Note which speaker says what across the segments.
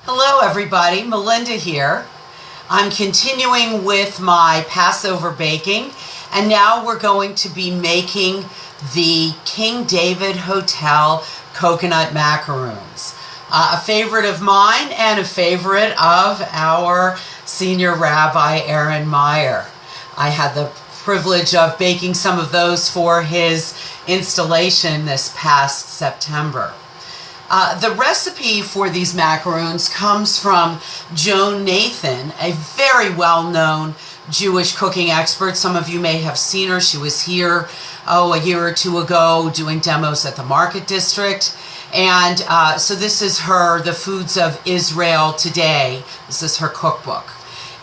Speaker 1: Hello everybody, Melinda here. I'm continuing with my Passover baking, and now we're going to be making the King David Hotel coconut macaroons. A favorite of mine and a favorite of our senior rabbi, Aaron Meyer. I had the privilege of baking some of those for his installation this past September. The recipe for these macaroons comes from Joan Nathan, a very well-known Jewish cooking expert. Some of you may have seen her. She was here, a year or two ago doing demos at the Market District. And so this is her, The Foods of Israel Today. This is her cookbook.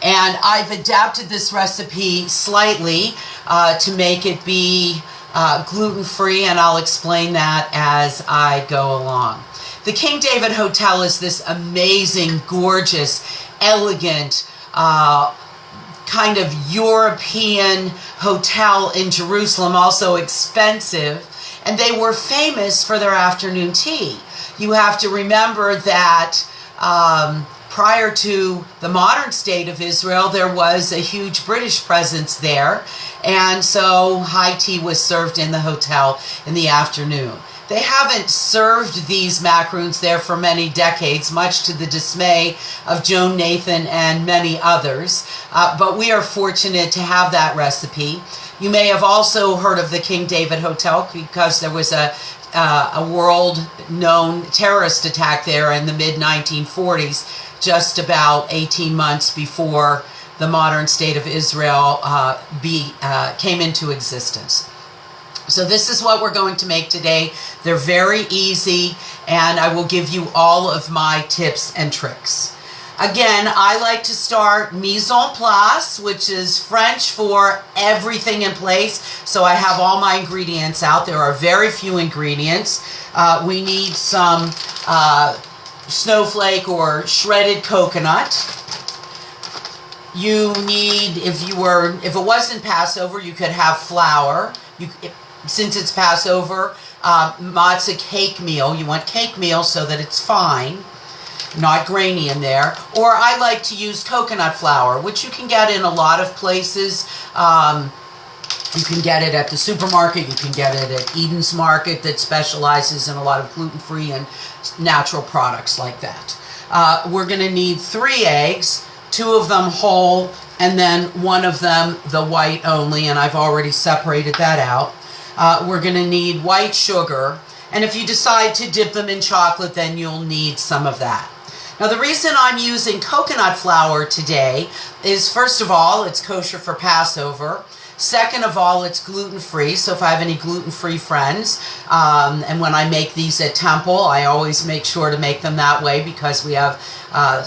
Speaker 1: And I've adapted this recipe slightly to make it be gluten-free, and I'll explain that as I go along. The King David Hotel is this amazing, gorgeous, elegant, kind of European hotel in Jerusalem, also expensive, and they were famous for their afternoon tea. You have to remember that prior to the modern state of Israel, there was a huge British presence there, and so high tea was served in the hotel in the afternoon. They haven't served these macaroons there for many decades, much to the dismay of Joan Nathan and many others, but we are fortunate to have that recipe. You may have also heard of the King David Hotel because there was a world-known terrorist attack there in the mid-1940s, just about 18 months before the modern state of Israel came into existence. So this is what we're going to make today. They're very easy, and I will give you all of my tips and tricks. Again, I like to start mise en place, which is French for everything in place. So I have all my ingredients out. There are very few ingredients. We need some snowflake or shredded coconut. You need, if it wasn't Passover, you could have flour. Since it's Passover, matzah cake meal. You want cake meal so that it's fine, not grainy in there. Or I like to use coconut flour, which you can get in a lot of places. You can get it at the supermarket. You can get it at Eden's Market that specializes in a lot of gluten-free and natural products like that. We're going to need 3 eggs, 2 of them whole, and then 1 of them the white only, and I've already separated that out. We're going to need white sugar, and if you decide to dip them in chocolate, then you'll need some of that. Now, the reason I'm using coconut flour today is, first of all, it's kosher for Passover. Second of all, it's gluten-free, so if I have any gluten-free friends, and when I make these at Temple, I always make sure to make them that way because we have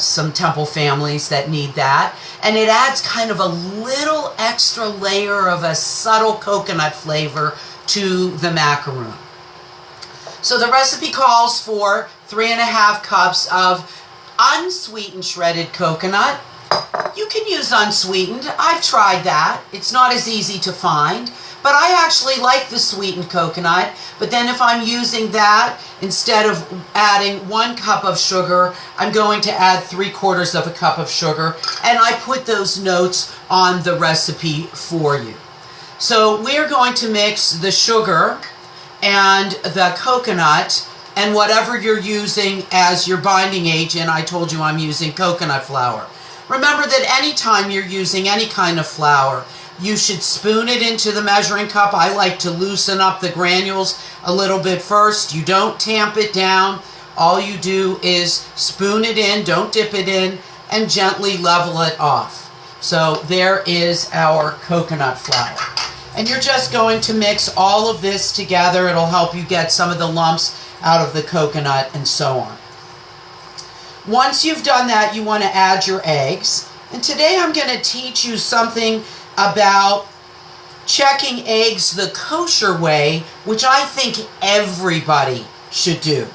Speaker 1: some Temple families that need that. And it adds kind of a little extra layer of a subtle coconut flavor to the macaroon. So the recipe calls for 3.5 cups of unsweetened shredded coconut. You can use unsweetened. I've tried that. It's not as easy to find, but I actually like the sweetened coconut. But then if I'm using that, instead of adding 1 cup of sugar, I'm going to add 3/4 of a cup of sugar, and I put those notes on the recipe for you. So we're going to mix the sugar and the coconut and whatever you're using as your binding agent. I told you I'm using coconut flour. Remember that anytime you're using any kind of flour, you should spoon it into the measuring cup. I like to loosen up the granules a little bit first. You don't tamp it down. All you do is spoon it in, don't dip it in, and gently level it off. So there is our coconut flour. And you're just going to mix all of this together. It'll help you get some of the lumps out of the coconut and so on. Once you've done that, you want to add your eggs. And today I'm going to teach you something about checking eggs the kosher way, which I think everybody should do.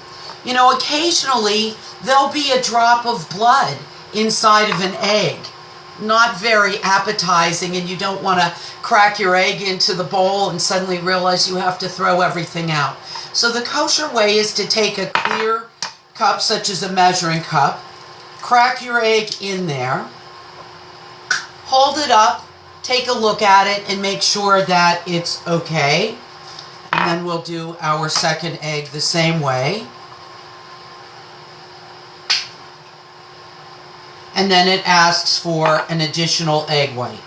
Speaker 1: You know, occasionally there'll be a drop of blood inside of an egg. Not very appetizing, and you don't want to crack your egg into the bowl and suddenly realize you have to throw everything out. So the kosher way is to take a clear cup, such as a measuring cup, crack your egg in there, hold it up, take a look at it, and make sure that it's okay. And then we'll do our second egg the same way. And then it asks for an additional egg white.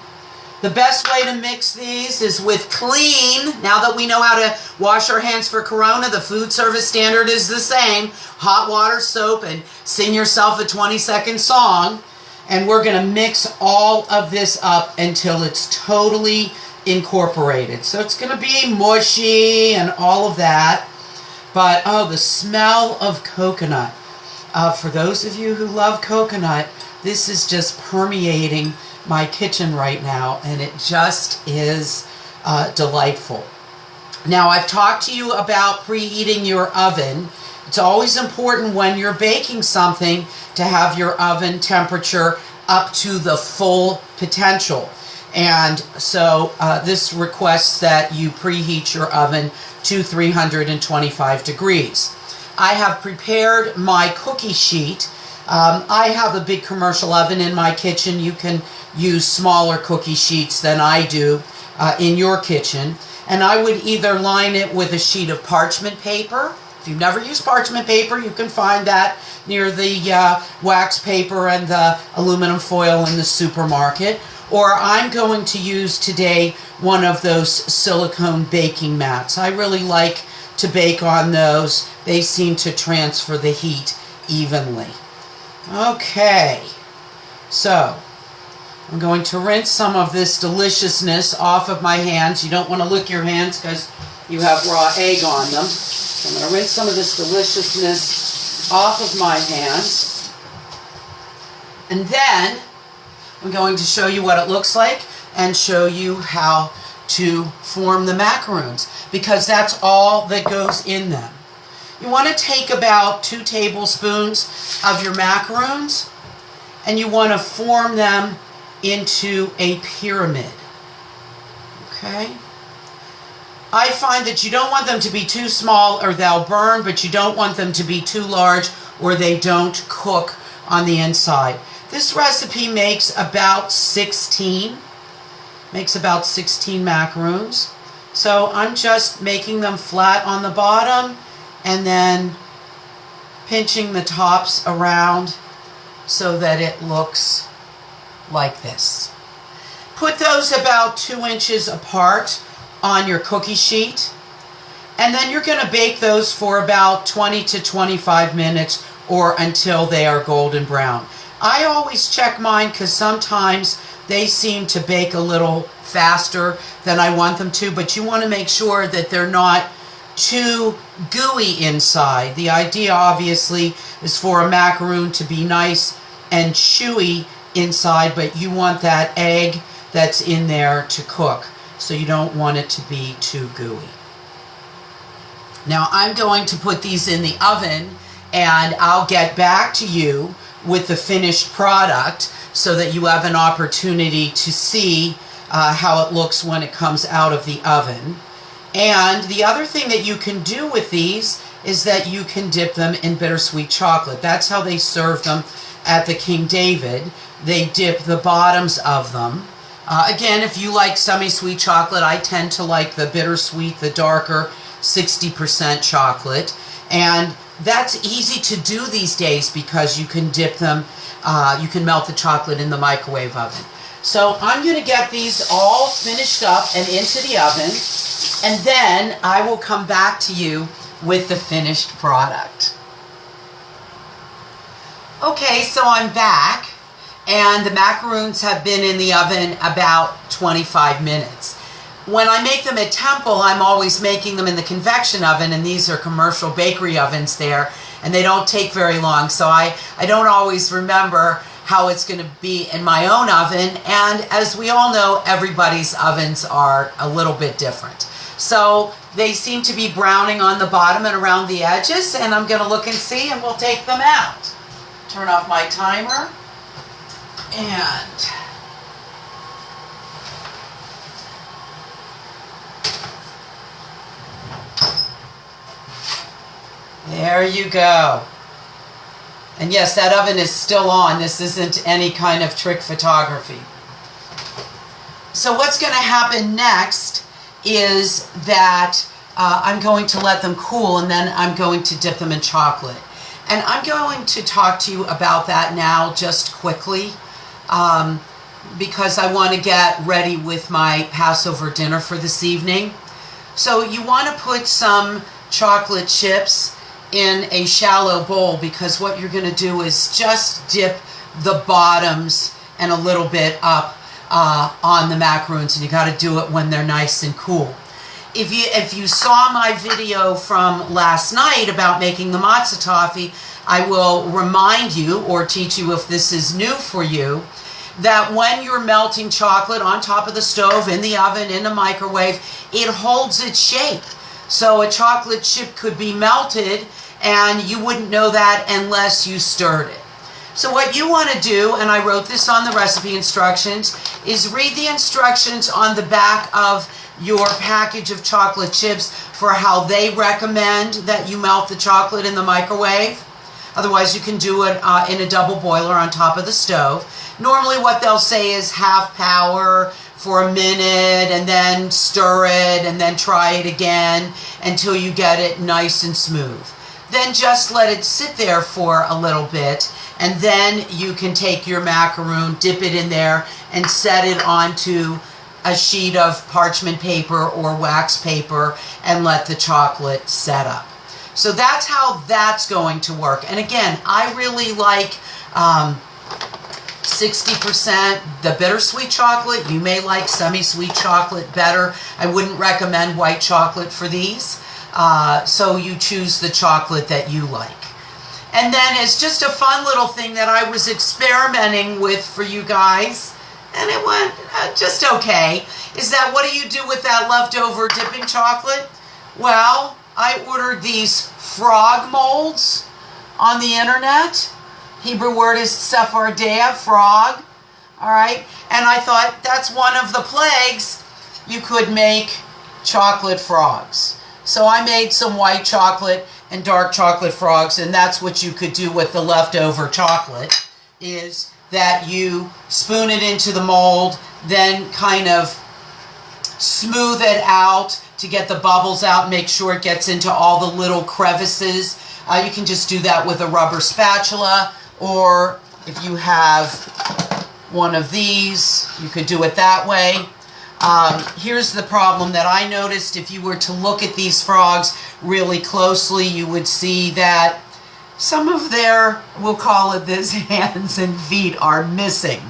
Speaker 1: The best way to mix these is with clean. Now that we know how to wash our hands for Corona, the food service standard is the same. Hot water, soap, and sing yourself a 20-second song. And we're going to mix all of this up until it's totally incorporated. So it's going to be mushy and all of that. But, oh, the smell of coconut. For those of you who love coconut, this is just permeating my kitchen right now, and it just is delightful. Now, I've talked to you about preheating your oven. It's always important when you're baking something to have your oven temperature up to the full potential. And so this requests that you preheat your oven to 325 degrees. I have prepared my cookie sheet. I have a big commercial oven in my kitchen. You can use smaller cookie sheets than I do in your kitchen. And I would either line it with a sheet of parchment paper. If you've never used parchment paper, you can find that near the wax paper and the aluminum foil in the supermarket. Or I'm going to use today one of those silicone baking mats. I really like to bake on those. They seem to transfer the heat evenly. Okay, so I'm going to rinse some of this deliciousness off of my hands. You don't want to lick your hands because you have raw egg on them. So I'm going to rinse some of this deliciousness off of my hands. And then I'm going to show you what it looks like and show you how to form the macaroons, because that's all that goes in them. You want to take about 2 tablespoons of your macaroons and you want to form them into a pyramid. Okay? I find that you don't want them to be too small or they'll burn, but you don't want them to be too large or they don't cook on the inside. This recipe makes about 16 macaroons. So I'm just making them flat on the bottom and then pinching the tops around so that it looks like this. Put those about 2 inches apart on your cookie sheet, and then you're going to bake those for about 20 to 25 minutes or until they are golden brown. I always check mine because sometimes they seem to bake a little faster than I want them to, but you want to make sure that they're not too gooey inside. The idea obviously is for a macaroon to be nice and chewy inside, but you want that egg that's in there to cook, so you don't want it to be too gooey. Now I'm going to put these in the oven and I'll get back to you with the finished product so that you have an opportunity to see how it looks when it comes out of the oven. And the other thing that you can do with these is that you can dip them in bittersweet chocolate. That's how they serve them at the King David. They dip the bottoms of them. Again, if you like semi-sweet chocolate, I tend to like the bittersweet, the darker 60% chocolate. And that's easy to do these days because you can dip them, you can melt the chocolate in the microwave oven. So I'm going to get these all finished up and into the oven, and then I will come back to you with the finished product. Okay, so I'm back, and the macaroons have been in the oven about 25 minutes. When I make them at Temple, I'm always making them in the convection oven, and these are commercial bakery ovens there, and they don't take very long, so I don't always remember how it's going to be in my own oven. And as we all know, everybody's ovens are a little bit different. So they seem to be browning on the bottom and around the edges, and I'm going to look and see, and we'll take them out. Turn off my timer, and there you go. And yes, that oven is still on. This isn't any kind of trick photography. So what's going to happen next is that I'm going to let them cool, and then I'm going to dip them in chocolate. And I'm going to talk to you about that now just quickly because I want to get ready with my Passover dinner for this evening. So you want to put some chocolate chips in a shallow bowl, because what you're going to do is just dip the bottoms and a little bit up on the macaroons, and you got to do it when they're nice and cool. If you saw my video from last night about making the matzah toffee, I will remind you or teach you, if this is new for you, that when you're melting chocolate on top of the stove, in the oven, in the microwave, it holds its shape. So a chocolate chip could be melted and you wouldn't know that unless you stirred it. So what you want to do, and I wrote this on the recipe instructions, is read the instructions on the back of your package of chocolate chips for how they recommend that you melt the chocolate in the microwave. Otherwise, you can do it in a double boiler on top of the stove. Normally what they'll say is half power for a minute, and then stir it, and then try it again until you get it nice and smooth. Then just let it sit there for a little bit, and then you can take your macaroon, dip it in there, and set it onto a sheet of parchment paper or wax paper and let the chocolate set up. So that's how that's going to work. And again, I really like 60% the bittersweet chocolate. You may like semi-sweet chocolate better. I wouldn't recommend white chocolate for these. So you choose the chocolate that you like. And then it's just a fun little thing that I was experimenting with for you guys, and it went just okay, is that what do you do with that leftover dipping chocolate? Well, I ordered these frog molds on the internet. Hebrew word is sephardea, frog. All right. And I thought that's one of the plagues. You could make chocolate frogs. So I made some white chocolate and dark chocolate frogs, and that's what you could do with the leftover chocolate, is that you spoon it into the mold, then kind of smooth it out to get the bubbles out, make sure it gets into all the little crevices. You can just do that with a rubber spatula, or if you have one of these, you could do it that way. Here's the problem that I noticed. If you were to look at these frogs really closely, you would see that some of their, we'll call it this, hands and feet are missing.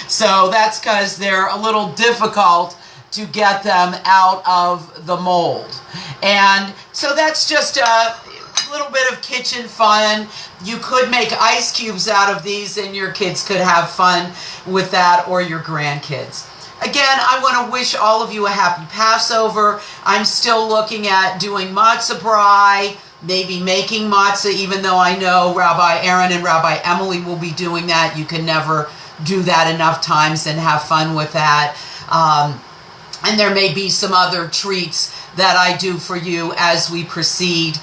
Speaker 1: So that's because they're a little difficult to get them out of the mold. And so that's just a little bit of kitchen fun. You could make ice cubes out of these, and your kids could have fun with that, or your grandkids. Again, I want to wish all of you a happy Passover. I'm still looking at doing matzah brai, maybe making matzah, even though I know Rabbi Aaron and Rabbi Emily will be doing that. You can never do that enough times and have fun with that. And there may be some other treats that I do for you as we proceed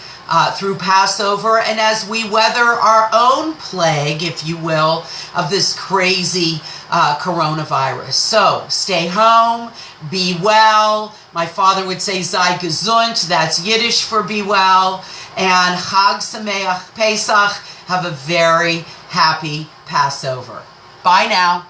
Speaker 1: through Passover, and as we weather our own plague, if you will, of this crazy coronavirus. So stay home, be well. My father would say sei gesund, that's Yiddish for be well. And Chag Sameach Pesach, have a very happy Passover. Bye now.